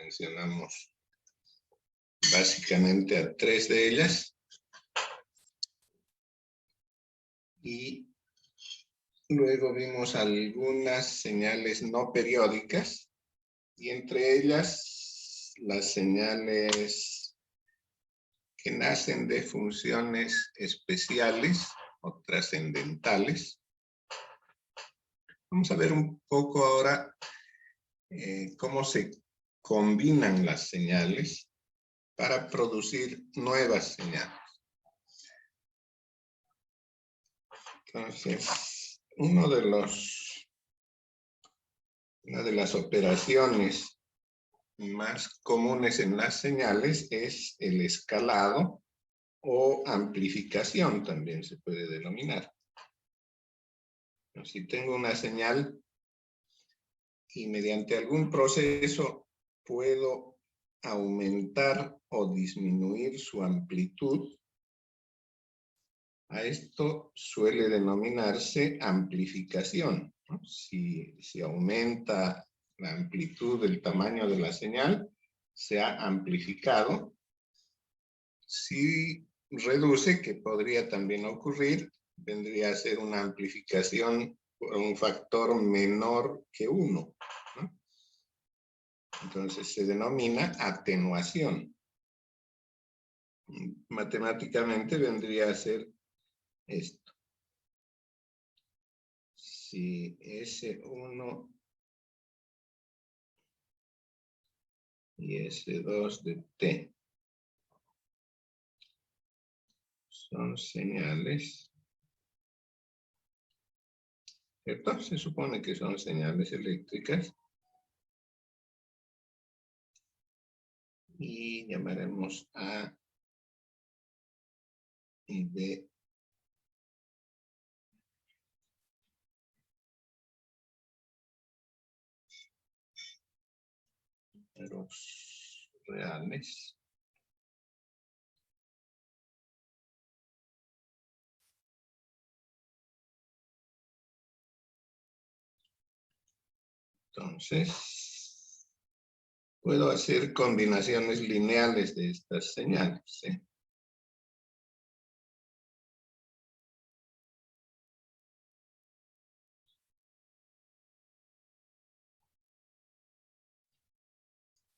mencionamos básicamente a 3 de ellas. Y luego vimos algunas señales no periódicas, y entre ellas las señales que nacen de funciones especiales o trascendentales. Vamos a ver un poco ahora cómo se combinan las señales para producir nuevas señales. Entonces, una de las operaciones más comunes en las señales es el escalado o amplificación, también se puede denominar. Si tengo una señal y mediante algún proceso puedo aumentar o disminuir su amplitud, a esto suele denominarse amplificación, ¿no? Si aumenta la amplitud del tamaño de la señal, se ha amplificado. Si reduce, que podría también ocurrir, vendría a ser una amplificación por un factor menor que 1, ¿no? Entonces se denomina atenuación. Matemáticamente vendría a ser esto. Si S1 y S2 de T son señales, ¿cierto? Se supone que son señales eléctricas. Y llamaremos A y B números reales. Entonces, puedo hacer combinaciones lineales de estas señales, ¿sí?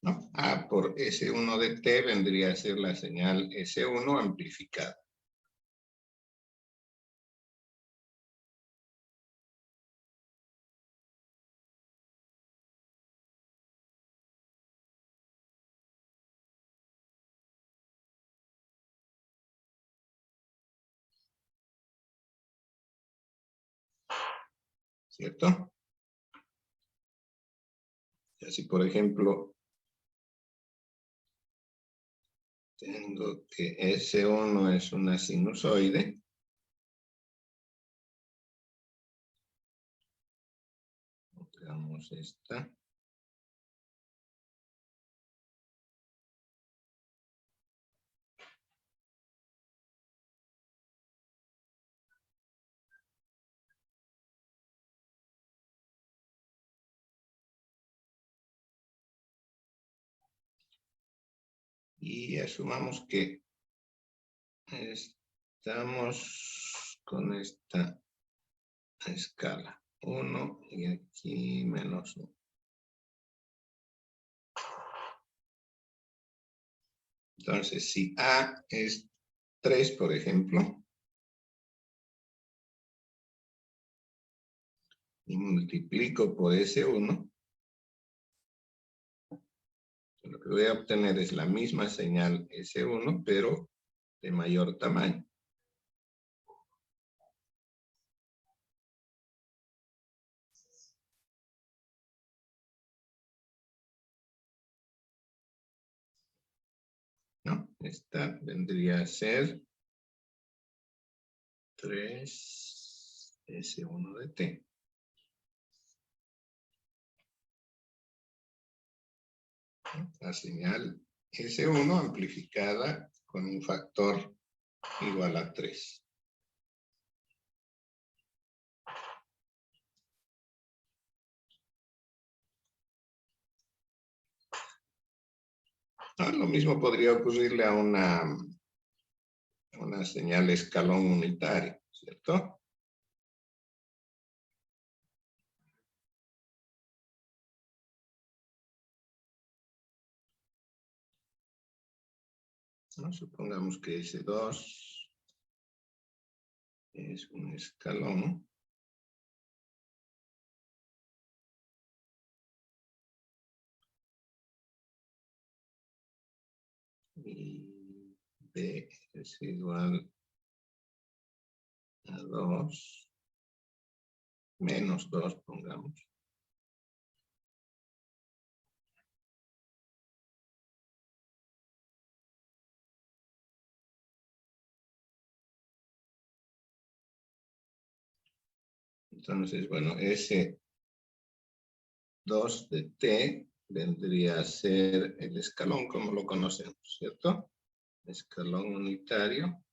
¿No? A por S1 de T vendría a ser la señal S1 amplificada. ¿Cierto? Así, por ejemplo, tengo que S1 es una sinusoide. Veamos esta. Y asumamos que estamos con esta escala. 1 y aquí menos 1. Entonces, si A es 3, por ejemplo, y multiplico por S1, lo que voy a obtener es la misma señal S1, pero de mayor tamaño. ¿No? Esta vendría a ser 3S1 de T. La señal S1 amplificada con un factor igual a 3. Lo mismo podría ocurrirle a una señal escalón unitario, ¿cierto? ¿No? Supongamos que S2 es un escalón. Y B es igual a 2 menos 2, pongamos. Entonces, bueno, ese 2 de T vendría a ser el escalón como lo conocemos, ¿cierto? Escalón unitario.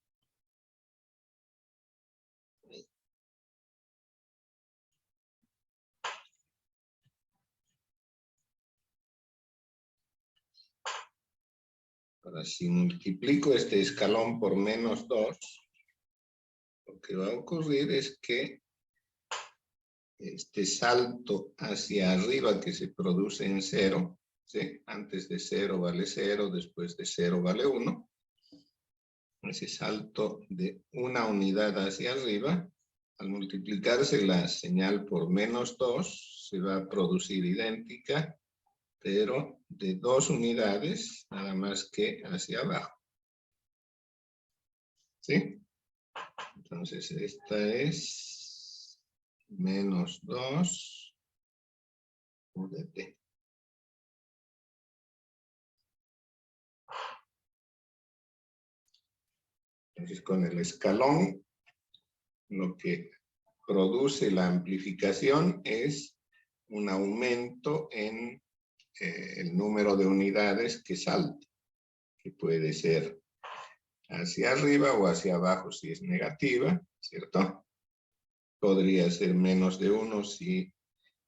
Ahora, si multiplico este escalón por menos 2, lo que va a ocurrir es que este salto hacia arriba que se produce en 0, ¿sí? Antes de 0 vale 0, después de 0 vale 1. Ese salto de una unidad hacia arriba, al multiplicarse la señal por menos 2, se va a producir idéntica, pero de 2 unidades, nada más que hacia abajo. ¿Sí? Entonces, esta es menos 2 U de T. Entonces, con el escalón, lo que produce la amplificación es un aumento en el número de unidades que salta, que puede ser hacia arriba o hacia abajo si es negativa, ¿cierto? Podría ser menos de 1 si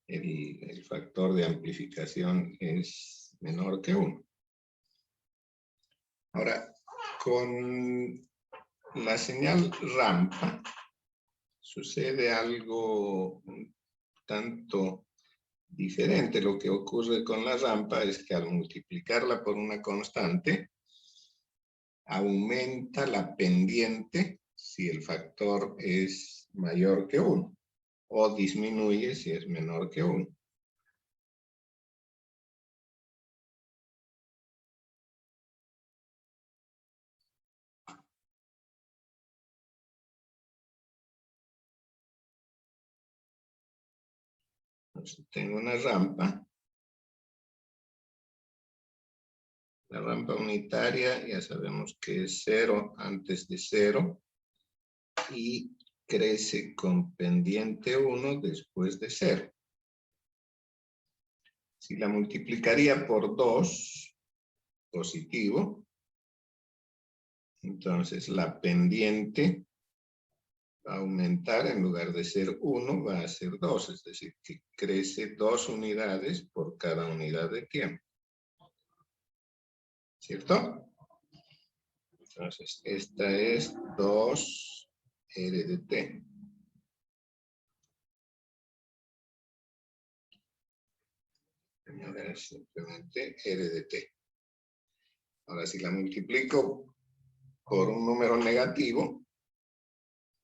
el factor de amplificación es menor que 1. Ahora, con la señal rampa sucede algo un tanto diferente. Lo que ocurre con la rampa es que al multiplicarla por una constante, aumenta la pendiente si el factor es mayor que 1 o disminuye si es menor que 1. Entonces, tengo una rampa. La rampa unitaria ya sabemos que es 0 antes de 0 y crece con pendiente 1 después de 0. Si la multiplicaría por 2, positivo, entonces la pendiente va a aumentar, en lugar de ser 1, va a ser 2, es decir, que crece 2 unidades por cada unidad de tiempo. ¿Cierto? Entonces, esta es 2 R de T. Ahora simplemente R de T. Ahora, si la multiplico por un número negativo,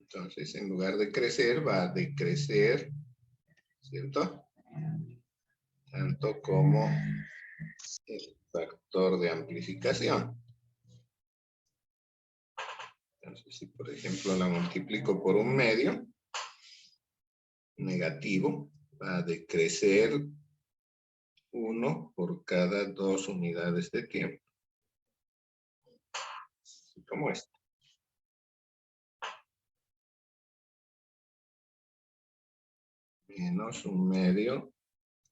entonces en lugar de crecer va a decrecer, ¿cierto? Tanto como el factor de amplificación. Entonces, si por ejemplo la multiplico por un medio, negativo, va a decrecer 1 por cada 2 unidades de tiempo. Así como esto. Menos un medio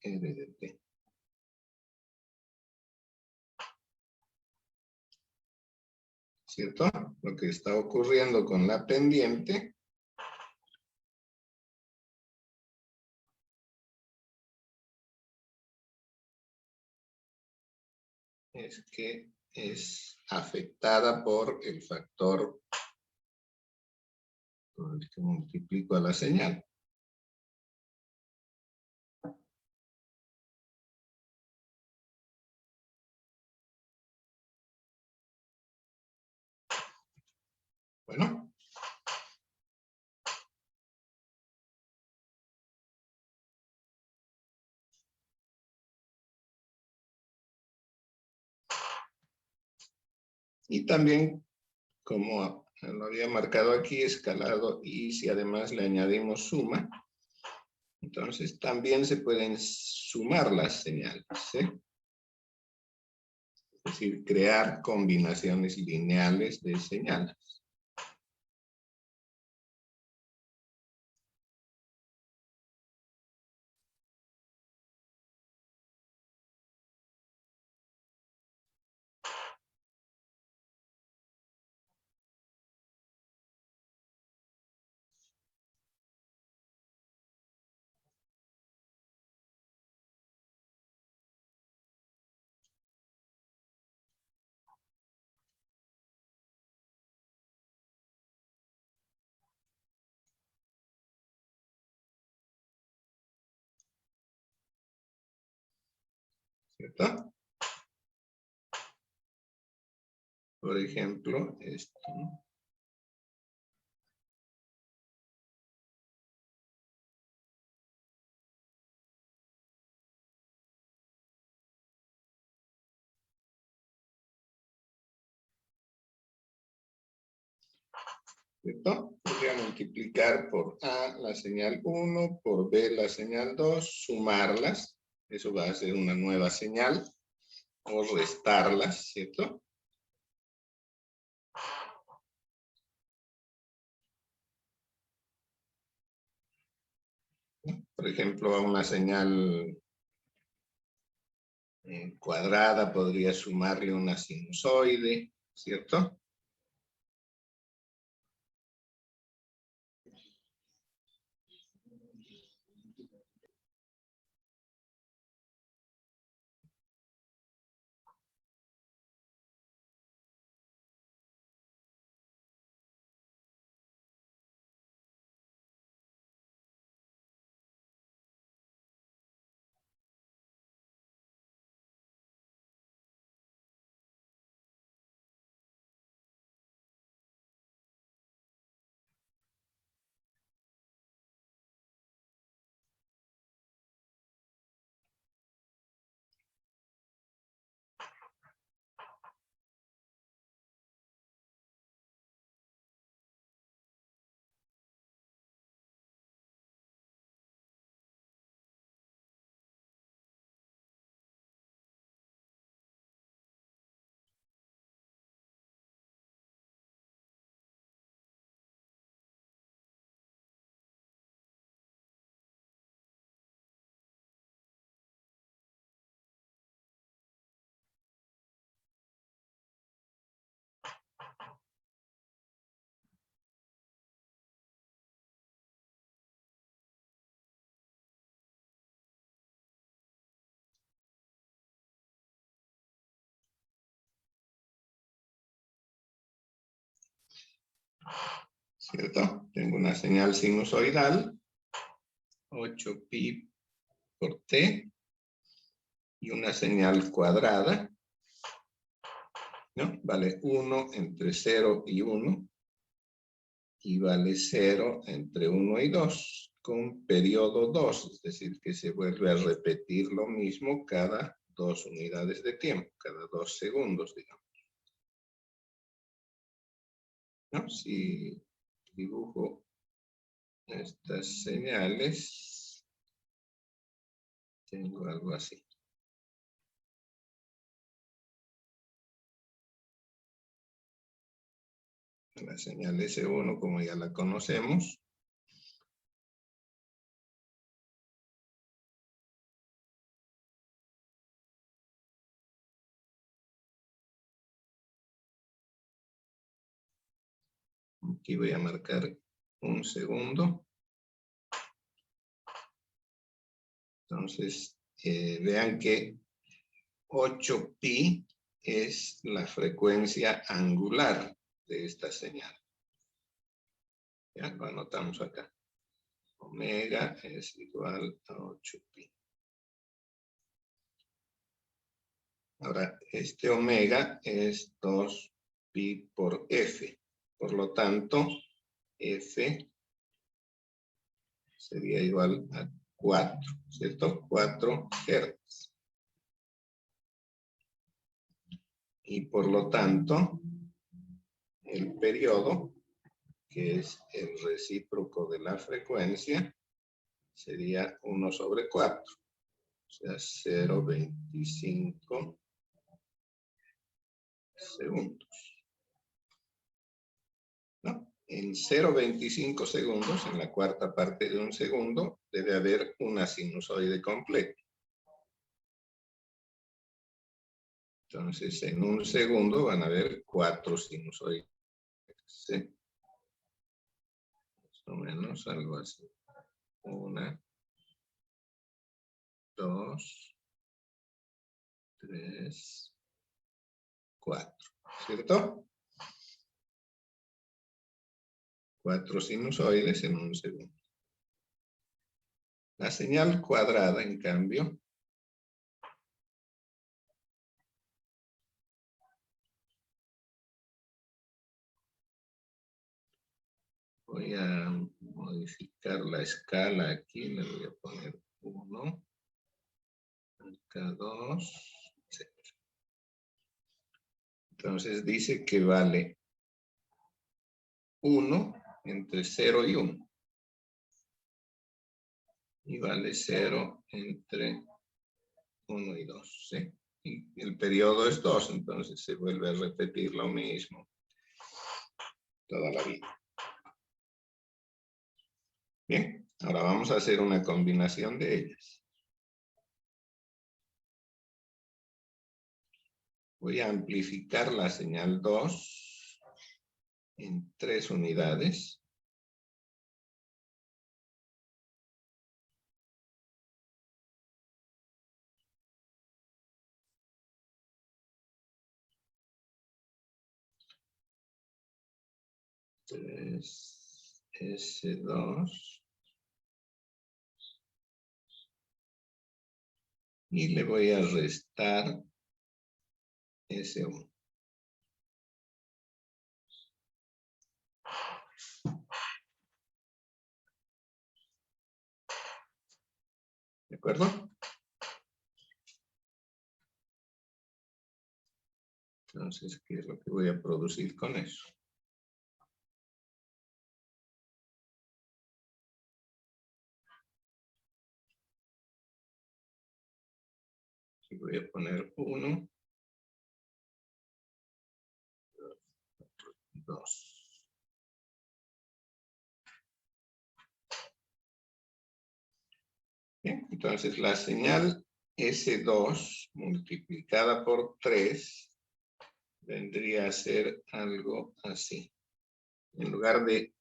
R de T. ¿Cierto? Lo que está ocurriendo con la pendiente es que es afectada por el factor por el que multiplico a la señal. Bueno. Y también, como lo había marcado aquí, escalado, y si además le añadimos suma, entonces también se pueden sumar las señales, ¿sí? Es decir, crear combinaciones lineales de señales. ¿Cierto? Por ejemplo, esto. ¿Cierto? Podría multiplicar por A la señal 1, por B la señal 2, sumarlas. Eso va a ser una nueva señal. O restarlas, ¿cierto? Por ejemplo, a una señal cuadrada podría sumarle una sinusoide, ¿cierto? ¿Cierto? Tengo una señal sinusoidal, 8pi por t, y una señal cuadrada, ¿no? Vale 1 entre 0 y 1, y vale 0 entre 1 y 2, con periodo 2, es decir, que se vuelve a repetir lo mismo cada 2 unidades de tiempo, cada 2 segundos, digamos. ¿No? Si dibujo estas señales, tengo algo así. La señal S1, como ya la conocemos. Aquí voy a marcar un segundo. Entonces, vean que 8pi es la frecuencia angular de esta señal. Ya lo anotamos acá. Omega es igual a 8pi. Ahora, este omega es 2pi por f. Por lo tanto, f sería igual a 4, ¿cierto? 4 Hz. Y por lo tanto, el periodo, que es el recíproco de la frecuencia, sería 1 sobre 4. O sea, 0,25 segundos. ¿No? En 0,25 segundos, en la cuarta parte de un segundo, debe haber una sinusoide completa. Entonces, en un segundo van a haber 4 sinusoides. ¿Sí? Más o menos algo así. 1, 2, 3, 4. ¿Cierto? 4 sinusoides en un segundo. La señal cuadrada, en cambio, voy a modificar la escala aquí, le voy a poner 1, acá 2, etc. Entonces dice que vale 1 entre 0 y 1. Y vale 0 entre 1 y 2, ¿sí? Y el periodo es 2, entonces se vuelve a repetir lo mismo toda la vida. Bien, ahora vamos a hacer una combinación de ellas. Voy a amplificar la señal 2 en 3 unidades. S2. Y le voy a restar S1. ¿De acuerdo? Entonces, ¿qué es lo que voy a producir con eso? Y voy a poner 1, 2. Bien, entonces la señal S2 multiplicada por 3 vendría a ser algo así. En lugar de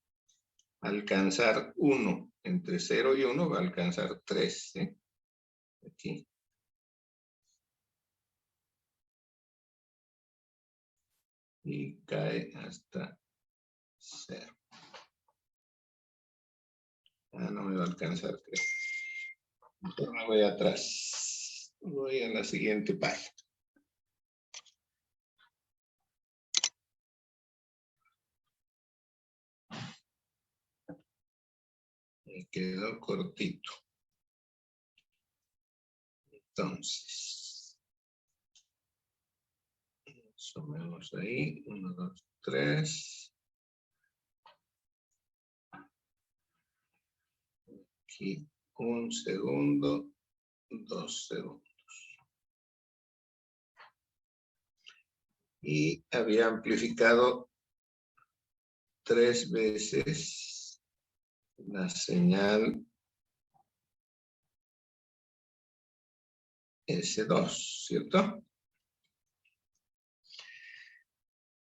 alcanzar 1 entre 0 y 1, va a alcanzar 3, ¿sí? Aquí. Y cae hasta 0. No me va a alcanzar 3. Entonces me voy atrás. Voy a la siguiente página. Me quedó cortito. Entonces, sumemos ahí. 1, 2, 3. Aquí 1 segundo, 2 segundos. Y había amplificado 3 veces la señal S2, ¿cierto?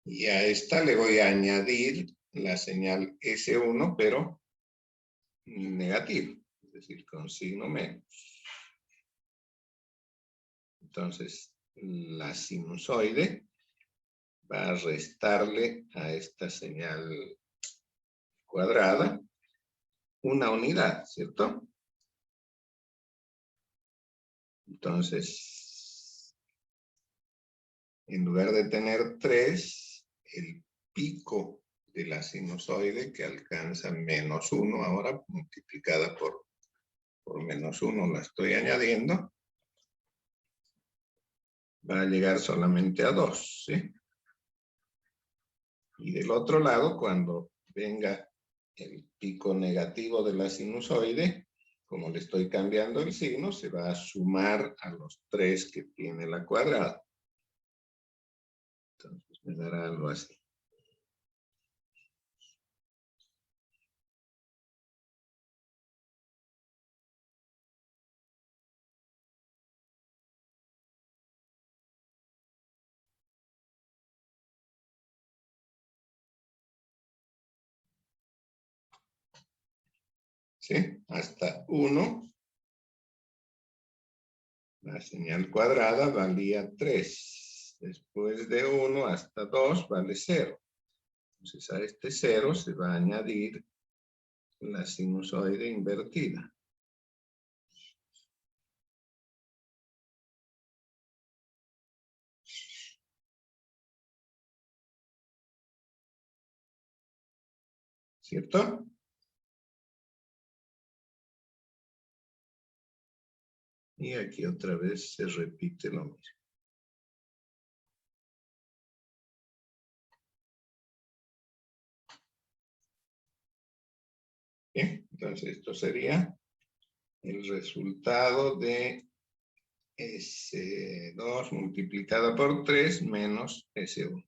Y a esta le voy a añadir la señal S1, pero negativo, es decir, con signo menos. Entonces, la sinusoide va a restarle a esta señal cuadrada una unidad, ¿cierto? Entonces, en lugar de tener 3, el pico de la sinusoide que alcanza -1, ahora multiplicada por -1 la estoy añadiendo, va a llegar solamente a 2, ¿sí? Y del otro lado, cuando venga el pico negativo de la sinusoide, como le estoy cambiando el signo, se va a sumar a los 3 que tiene la cuadrada. Entonces me dará algo así. ¿Sí? Hasta 1, la señal cuadrada valía 3. Después de 1 hasta 2 vale 0. Entonces a este 0 se va a añadir la sinusoide invertida. ¿Cierto? Y aquí otra vez se repite lo mismo. Bien, entonces esto sería el resultado de S2 multiplicado por 3 menos S1.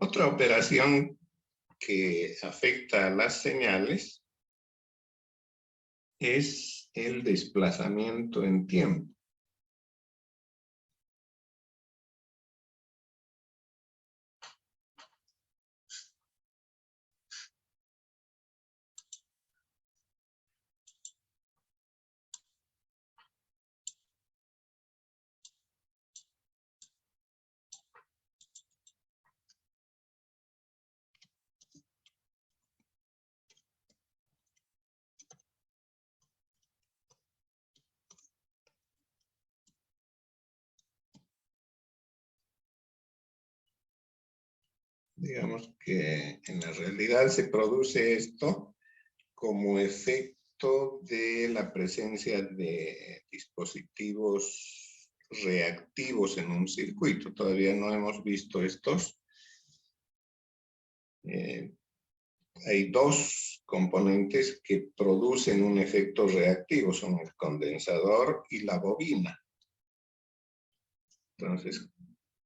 Otra operación que afecta a las señales es el desplazamiento en tiempo. Digamos que en la realidad se produce esto como efecto de la presencia de dispositivos reactivos en un circuito. Todavía no hemos visto estos. Hay dos componentes que producen un efecto reactivo, son el condensador y la bobina. Entonces,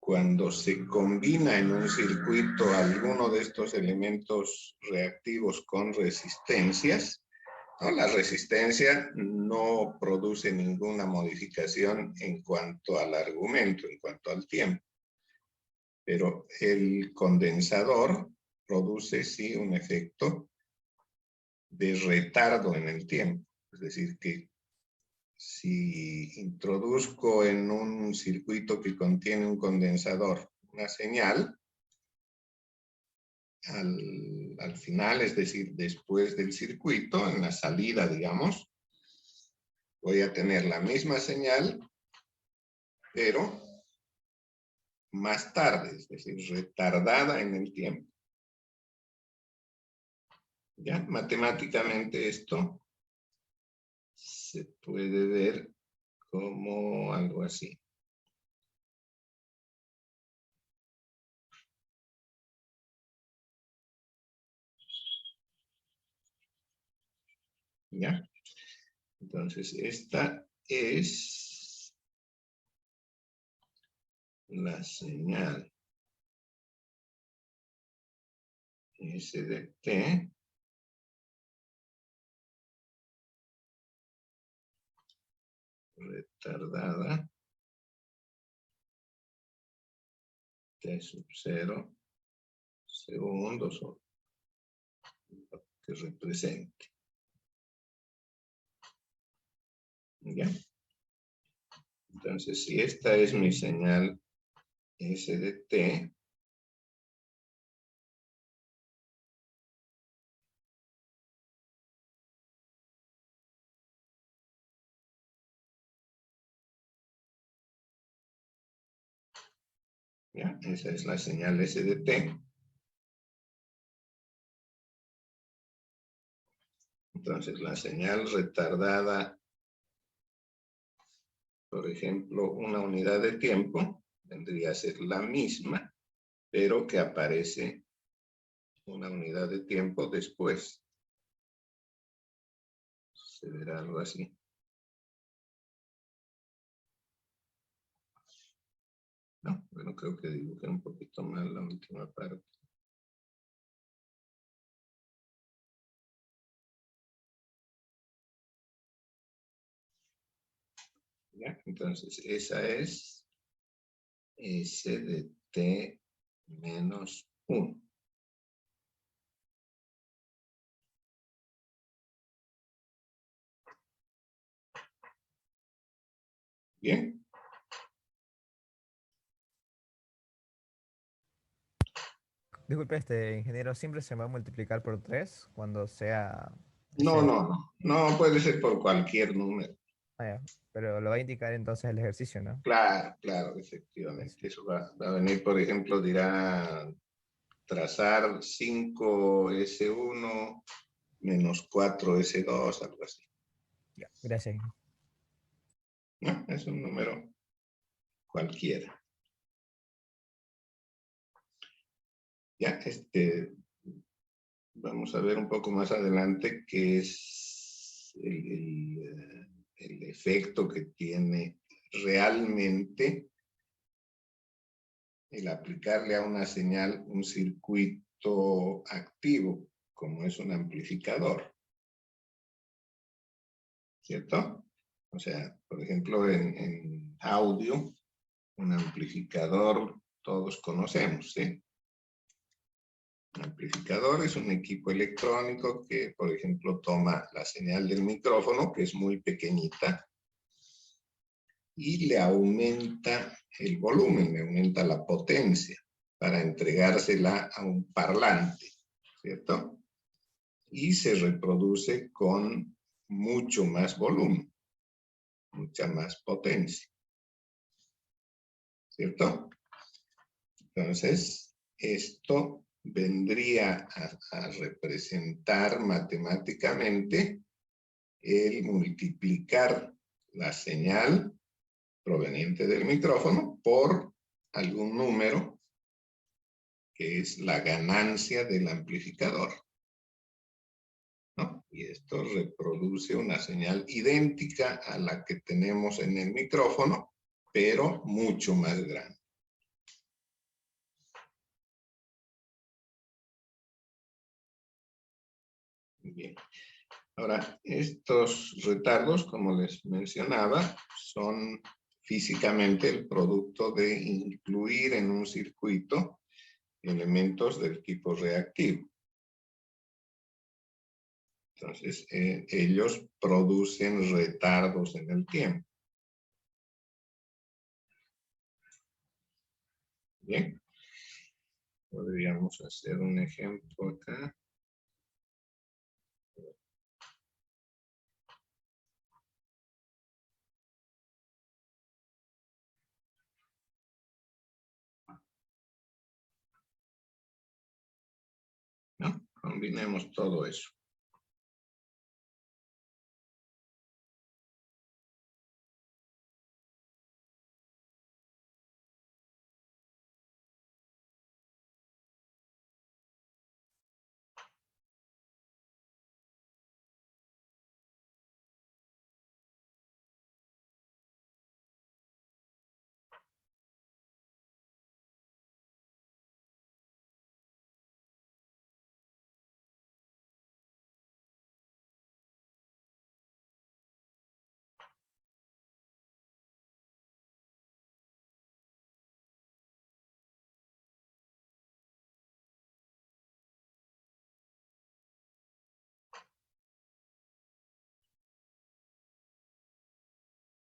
cuando se combina en un circuito alguno de estos elementos reactivos con resistencias, ¿no? La resistencia no produce ninguna modificación en cuanto al argumento, en cuanto al tiempo. Pero el condensador produce sí un efecto de retardo en el tiempo. Es decir, que si introduzco en un circuito que contiene un condensador una señal, al final, es decir, después del circuito, en la salida, digamos, voy a tener la misma señal, pero más tarde, es decir, retardada en el tiempo. ¿Ya? Matemáticamente esto se puede ver como algo así. ¿Ya? Entonces, esta es la señal S de T retardada T sub 0 segundos o lo que represente. ¿Ya? Entonces, si esta es mi señal S de T, ¿ya? Esa es la señal S de T. Entonces, la señal retardada, por ejemplo, una unidad de tiempo, vendría a ser la misma, pero que aparece una unidad de tiempo después. Se verá algo así. No, bueno, creo que dibujé un poquito mal la última parte. ¿Ya? Entonces, esa es S de T menos 1. Bien. Disculpe, ingeniero, siempre se va a multiplicar por 3 cuando sea No, ese... no, no. No puede ser por cualquier número. Ah, ya. Pero lo va a indicar entonces el ejercicio, ¿no? Claro, claro, Eso. efectivamente. Eso va a venir, por ejemplo, dirá trazar 5S1 menos 4S2, algo así. Ya, gracias. ¿No? Es un número cualquiera. Ya, vamos a ver un poco más adelante qué es el efecto que tiene realmente el aplicarle a una señal un circuito activo, como es un amplificador. ¿Cierto? O sea, por ejemplo, en audio, un amplificador todos conocemos, ¿sí? Un amplificador es un equipo electrónico que, por ejemplo, toma la señal del micrófono, que es muy pequeñita, y le aumenta el volumen, le aumenta la potencia para entregársela a un parlante, ¿cierto? Y se reproduce con mucho más volumen, mucha más potencia, ¿cierto? Entonces, esto vendría a representar matemáticamente el multiplicar la señal proveniente del micrófono por algún número que es la ganancia del amplificador, ¿no? Y esto reproduce una señal idéntica a la que tenemos en el micrófono, pero mucho más grande. Bien. Ahora, estos retardos, como les mencionaba, son físicamente el producto de incluir en un circuito elementos del tipo reactivo. Entonces, ellos producen retardos en el tiempo. Bien. Podríamos hacer un ejemplo acá. ¿No? Combinemos todo eso.